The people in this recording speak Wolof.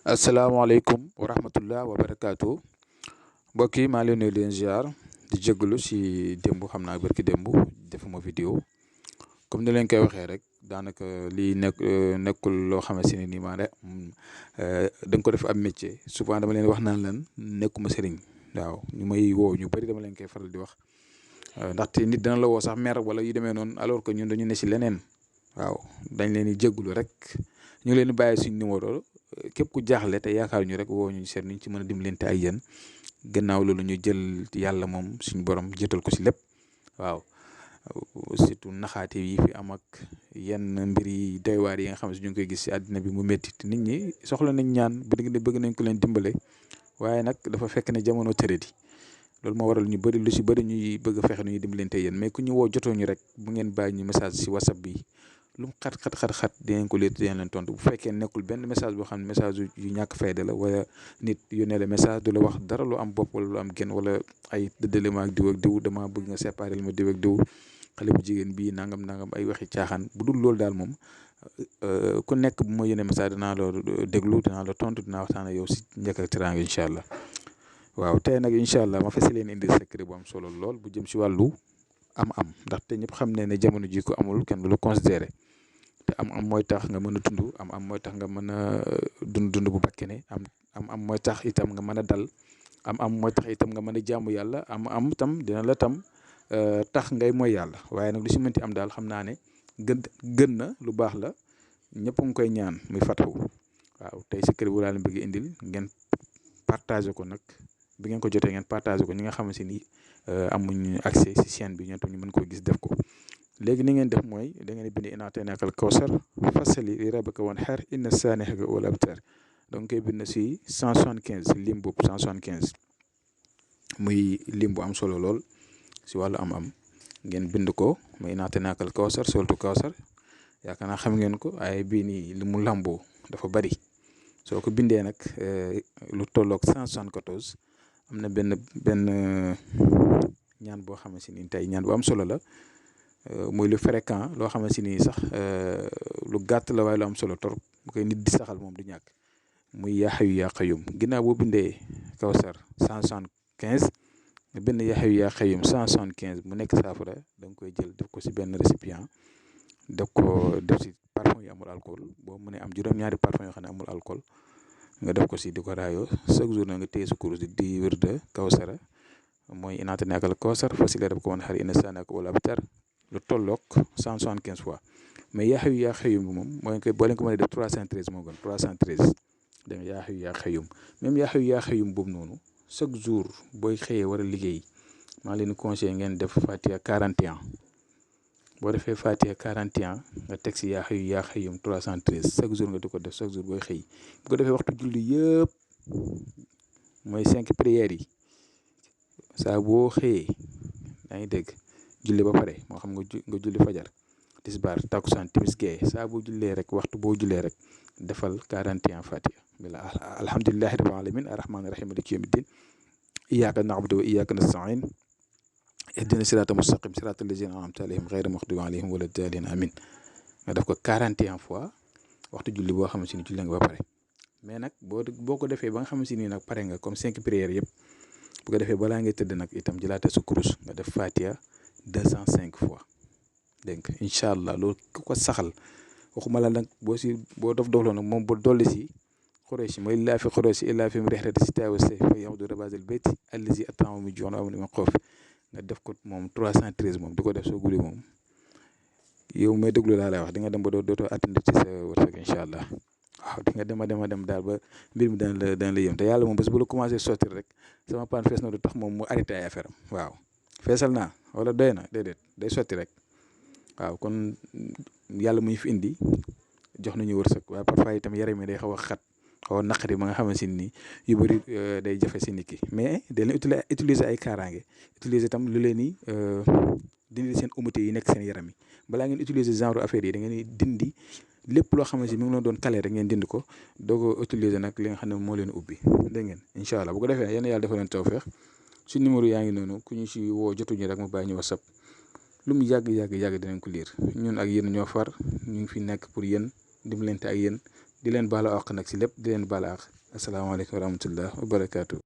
asalaamaaleykum wa rahmatullah wa barakaatu mbokk yi maa ngi leen nuyu di leen ziar di jégalu si démb xam naa barki démb defuma vidéo comme ni leen koy waxee rek daanaka lii nekkul loo xamante ne nii maa da nga ko def ab métier souvent dama leen wax naan leen nekkuma sëriñ waaw ñu may woo ñu bëri dama leen koy faral di wax ndaxte nit dana la woo sax mer wala yu demee noonu alors que ñun dañu ne si leneen waaw dañ leen di jégalu rek ñu leen di bàyyi suñ numéro. Képp ku jaaxle te yaakaar ñu rek woo ñu seet ñu ci mën a dimbalante ak yéen gannaaw loolu ñu jël yàlla moom suñu borom jëtal ko si lépp waaw surtout naxaate yi fi am ak yenn mbir yi doy waar yi nga xam ne ñu ngi koy gis si àddina bi mu métti te nit ñi soxla nañ ñaan bëgg nañ ko leen dimbale waaye nag dafa fekk ne jamono tëradi loolu moo waral ñu bëri lu si bëri ñuy bëgg a fexe nu ñuy dimbalante yéen mais ku ñu woo jotoo ñu rek bu ngeen bàyyi ñu message si whatsapp bi. lu mu xat dinañ ko leet dinañ leen tontu bu fekkee nekkul benn message boo xam ne message yu ñàkk fayda la wala nit yónnee la message du la wax dara lu am bopp wala lu am genn wala ay dëddale ma ak diw dama bëgg nga séparer ma diw ak diw xale bu jigéen bii nangam ay waxi caaxaan bu dul loolu daal moom ku nekk bu ma yónnee message dinaa la déglu dinaa la tontu dinaa waxtaan ak yow si njëkk ak teraanga incha allah waaw tey nag incha allah ma fas leen indi secret bu am solo lool bu jëm si wàllu am ndaxte ñëpp xam ne jamono ji ko amul kenn du la considéré te am mooy tax nga mën a dund am mooy tax nga mën a dund bu bakkene am mooy tax itam nga mën a dal am mooy tax itam nga mën a jaamu yàlla am tam dina la tam tax ngay mooy yàlla waaye nag lu si mënti am daal xam naa ne gën na lu baax la ñëpp nga koy ñaan muy fatxu waaw tey secret bu laa leen bëgg indil ngeen partagé ko nag bi ngeen ko jotee ngeen partagé ko ñi nga xamante ni amuñ accès si chaîne bi ñoom tam ñu mën koo gis def ko léegi ni ngeen def mooy da ngeen di bind inaa ataynaaka al kawsar fasali li rabbika wanhar inna saanihaka huwal abtar donc koy bind si 175 lim boobu 175 muy lim bu am solo lool si wàllu am ngeen bind ko muy inaa ataynaaka al kawsar soltu kawsar yaakaar naa xam ngeen ko ay bii nii li mu lamboo dafa bari soo ko bindee nag lu tolloog 174 am na benn ñaan boo xamante ni tey ñaan bu am solo la. muy lu fréquent loo xamante ni sax lu gàtt la waaye lu am solo torop bu koy nit di saxal moom du ñàkk muy yaa hayyu yaa qayyum ginnaaw boo bindee kawsar 175 nga bind yaa hayyu yaa qayyum 175 mu nekk saafara da nga koy jël def ko si benn récipient def si parfum yu amul alcool boo mënee am juróom-ñaari parfum yoo xam ne amul alcool nga def ko si di ko raayoo chaque jour na nga téye sa kurus di wërde kawsara mooy inaa ataynaaka al kawsar fasili li rabbika wanhar inna saanihaka huwal abtar lu tolloog 175 fois mais yaa hayyu yaa qayyum bi moom mooy boo leen ko mën a def 313 moo gën 313 dégg nga yaa hayyu yaa qayyum même yaa hayyu yaa qayyum boobu noonu chaque jour booy xëyee war a liggéey maa leen conseillé ngeen def Fatiha 41 boo defee Fatiha 41 nga teg si yaa hayyu yaa qayyum 313 chaque jour nga di ko def chaque jour booy xëy bu ko defee waxtu julli yëpp mooy 5 prières yi saa boo xëyee yaa ngi dégg. julli ba pare moo xam nga julli fajar tisbaar takkusaan timis gee saa boo jullee rek waxtu boo jullee rek defal 41 fatiha bila alhamdulillahi rabbil alamin arrahmani rahim maliki yawmiddin iyyaka na'budu wa iyyaka nasta'in ihdina sirata mustaqim sirata allazina an'amta alayhim ghayri maghdubi alayhim wala daalin amin nga def ko 41 fois waxtu julli boo xamante ni julli nga ba pare mais nag boo ko defee ba nga xamante ni nag pare nga comme 5 prières yëpp bu ko defee balaa ngay tëdd nag itam jëlaate sa kurus nga def fatiha 205 fois dégg nga incha allah loolu ku ko saxal waxuma la nag boo dofloo nag moom ba dolli si Quraysh mooy laa fi Quraysh illaa fi rihlati shitaa'i wa sayfi fa ya'budu rabbaal bayti allazi at'amahum min juu'in wa aamanahum min xawf nga def ko moom 313 moom di ko def soo guddi moom yow may déglu laa lay wax di nga dem ba dootoo attendre ci sa wërsëg incha allah waaw di nga dem daal ba mbir mi dana la yëm te yàlla moom bés bu la commencé sotti rek sama paan fees na du tax moom mu arrêté ay affaire am waaw. feesal naa wala doy na déedéet day sotti rek waaw kon yàlla muy fi indi jox nañu wërsëg waaye parfois itam yaram mi day xaw a xat xaw a naqari ba nga xamante ni yu bëri day jafe si nit ki mais day leen utiliser ay kaaraange utiliser itam lu leen ni dindi seen humidité yi nekk seen yaram yi balaa ngeen utiliser genre affaire yi da ngeen di dindi lépp loo xamante ni mi ngi leen doon caler rek ngeen dindi ko doo ko utiliser nag li nga xam ne moo leen ubbi dégg ngeen incha allah bu ko defee yéen yàlla defal leen tawfeex su numéro yaa ngi noonu ku ñu si woo jotuñu rek mu bàyyi ñu WhatsApp lu mu yàgg dinañ ko liir ñun ak yéen ñoo far ñu ngi fi nekk pour yéen dimbalante ak yéen di leen baalu àq nag si lépp di leen baal àq asalaamaaleykum wa rahmatullah wa barakaatu.